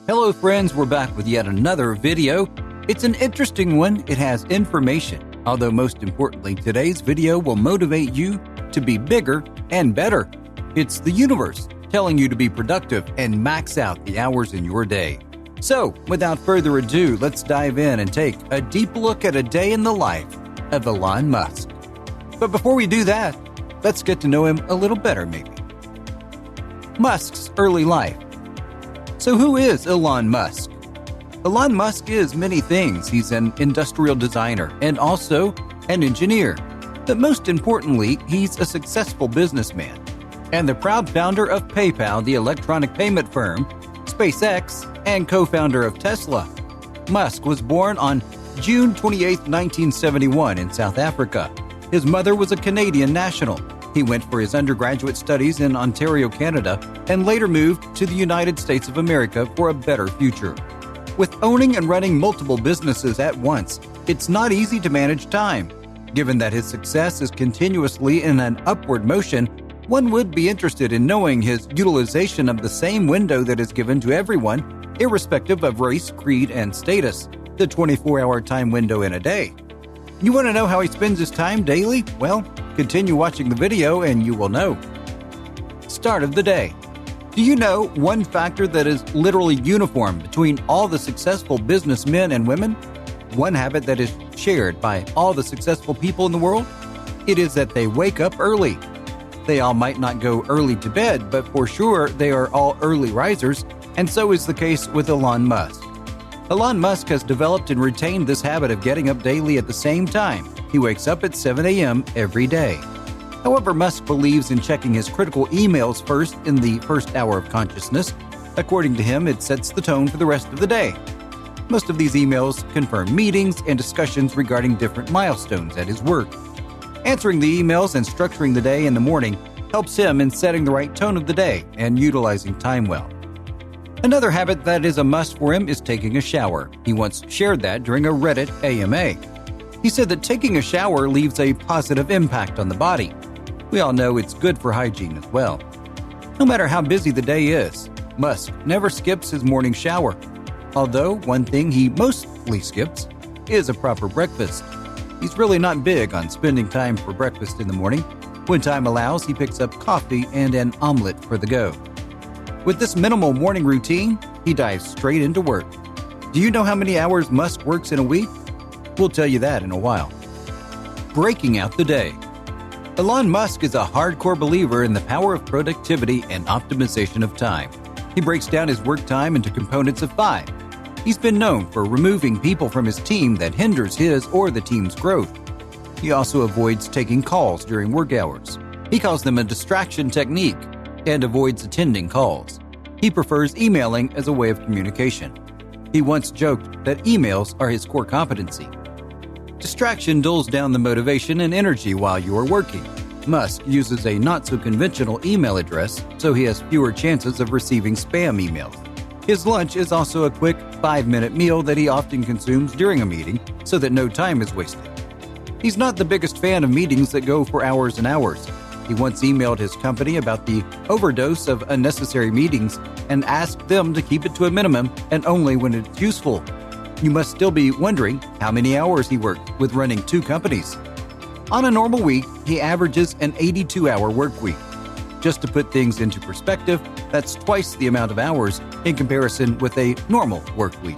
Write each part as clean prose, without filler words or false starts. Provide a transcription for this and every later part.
Hello friends, we're back with yet another video. It's an interesting one. It has information, although most importantly, today's video will motivate you to be bigger and better. It's the universe telling you to be productive and max out the hours in your day. So, without further ado, let's dive in and take a deep look at a day in the life of Elon Musk. But before we do that, let's get to know him a little better maybe. Musk's early life. So who is Elon Musk? Elon Musk is many things. He's an industrial designer and also an engineer. But most importantly, he's a successful businessman and the proud founder of PayPal, the electronic payment firm, SpaceX, and co-founder of Tesla. Musk was born on June 28, 1971 in South Africa. His mother was a Canadian national. He went for his undergraduate studies in Ontario, Canada, and later moved to the United States of America for a better future. With owning and running multiple businesses at once, it's not easy to manage time. Given that his success is continuously in an upward motion, one would be interested in knowing his utilization of the same window that is given to everyone, irrespective of race, creed, and status, the 24-hour time window in a day. You want to know how he spends his time daily? Well, continue watching the video and you will know. Start of the day. Do you know one factor that is literally uniform between all the successful businessmen and women? One habit that is shared by all the successful people in the world? It is that they wake up early. They all might not go early to bed, but for sure they are all early risers, and so is the case with Elon Musk. Elon Musk has developed and retained this habit of getting up daily at the same time. He wakes up at 7 a.m. every day. However, Musk believes in checking his critical emails first in the first hour of consciousness. According to him, it sets the tone for the rest of the day. Most of these emails confirm meetings and discussions regarding different milestones at his work. Answering the emails and structuring the day in the morning helps him in setting the right tone of the day and utilizing time well. Another habit that is a must for him is taking a shower. He once shared that during a Reddit AMA. He said that taking a shower leaves a positive impact on the body. We all know it's good for hygiene as well. No matter how busy the day is, Musk never skips his morning shower. Although one thing he mostly skips is a proper breakfast. He's really not big on spending time for breakfast in the morning. When time allows, he picks up coffee and an omelet for the go. With this minimal morning routine, he dives straight into work. Do you know how many hours Musk works in a week? We'll tell you that in a while. Breaking out the day. Elon Musk is a hardcore believer in the power of productivity and optimization of time. He breaks down his work time into components of 5. He's been known for removing people from his team that hinders his or the team's growth. He also avoids taking calls during work hours. He calls them a distraction technique and avoids attending calls. He prefers emailing as a way of communication. He once joked that emails are his core competency. Distraction dulls down the motivation and energy while you are working. Musk uses a not-so-conventional email address, so he has fewer chances of receiving spam emails. His lunch is also a quick 5-minute meal that he often consumes during a meeting so that no time is wasted. He's not the biggest fan of meetings that go for hours and hours. He once emailed his company about the overdose of unnecessary meetings and asked them to keep it to a minimum and only when it's useful. You must still be wondering how many hours he worked with running 2 companies. On a normal week, he averages an 82-hour work week. Just to put things into perspective, that's twice the amount of hours in comparison with a normal work week.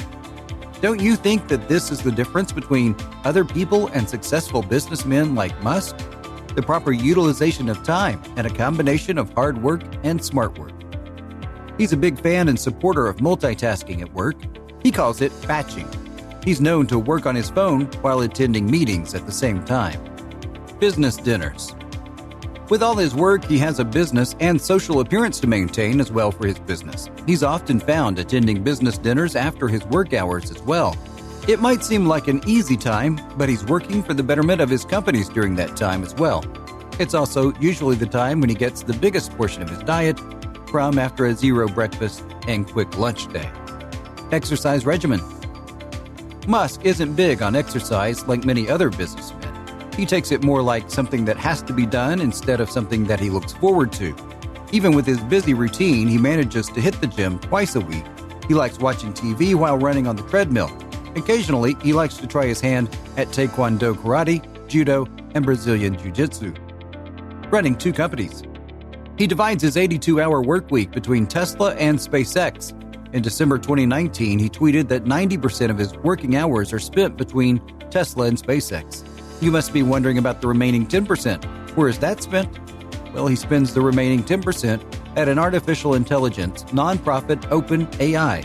Don't you think that this is the difference between other people and successful businessmen like Musk? The proper utilization of time and a combination of hard work and smart work. He's a big fan and supporter of multitasking at work. He calls it batching. He's known to work on his phone while attending meetings at the same time. Business dinners. With all his work, he has a business and social appearance to maintain as well for his business. He's often found attending business dinners after his work hours as well. It might seem like an easy time, but he's working for the betterment of his companies during that time as well. It's also usually the time when he gets the biggest portion of his diet from after a zero breakfast and quick lunch day. Exercise regimen. Musk isn't big on exercise like many other businessmen. He takes it more like something that has to be done instead of something that he looks forward to. Even with his busy routine, he manages to hit the gym twice a week He likes watching TV while running on the treadmill. Occasionally, he likes to try his hand at Taekwondo karate, judo, and Brazilian jiu-jitsu. Running 2 companies. He divides his 82-hour work week between Tesla and SpaceX. In December 2019, he tweeted that 90% of his working hours are spent between Tesla and SpaceX. You must be wondering about the remaining 10%. Where is that spent? Well, he spends the remaining 10% at an artificial intelligence nonprofit OpenAI.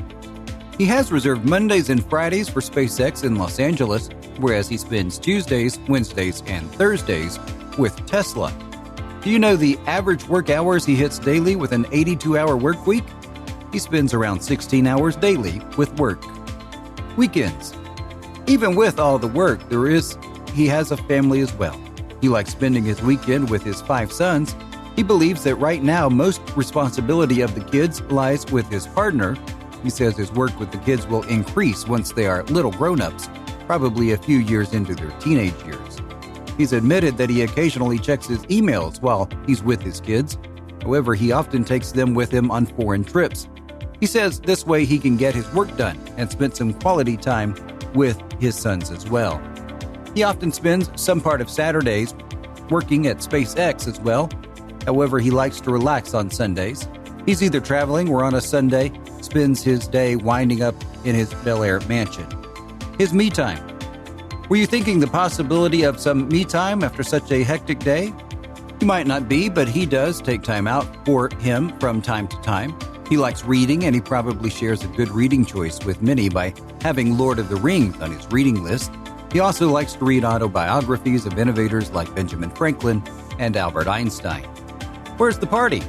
He has reserved Mondays and Fridays for SpaceX in Los Angeles, whereas he spends Tuesdays, Wednesdays, and Thursdays with Tesla. Do you know the average work hours he hits daily with an 82-hour work week? He spends around 16 hours daily with work. Weekends. Even with all the work he has a family as well. He likes spending his weekend with his 5 sons. He believes that right now most responsibility of the kids lies with his partner. He says his work with the kids will increase once they are little grown-ups, probably a few years into their teenage years. He's admitted that he occasionally checks his emails while he's with his kids. However, he often takes them with him on foreign trips. He says this way he can get his work done and spend some quality time with his sons as well. He often spends some part of Saturdays working at SpaceX as well. However, he likes to relax on Sundays. He's either traveling or on a Sunday, spends his day winding up in his Bel Air mansion. His me time. Were you thinking the possibility of some me time after such a hectic day? You might not be, but he does take time out for him from time to time. He likes reading, and he probably shares a good reading choice with many by having Lord of the Rings on his reading list. He also likes to read autobiographies of innovators like Benjamin Franklin and Albert Einstein. Where's the party?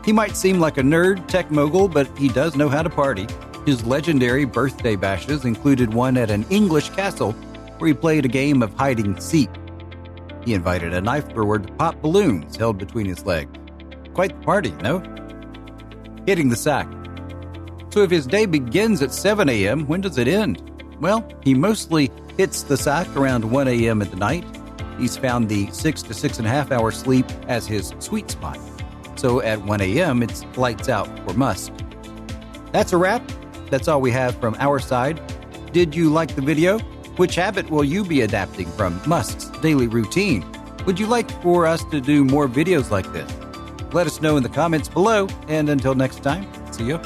He might seem like a nerd tech mogul, but he does know how to party. His legendary birthday bashes included one at an English castle where he played a game of hide and seek. He invited a knife thrower to pop balloons held between his legs. Quite the party, no? Hitting the sack. So if his day begins at 7 a.m., when does it end? Well, he mostly hits the sack around 1 a.m. at the night. He's found the 6 to 6.5 hour sleep as his sweet spot. So at 1 a.m., it's lights out for Musk. That's a wrap. That's all we have from our side. Did you like the video? Which habit will you be adapting from Musk's daily routine? Would you like for us to do more videos like this? Let us know in the comments below, and until next time, see you.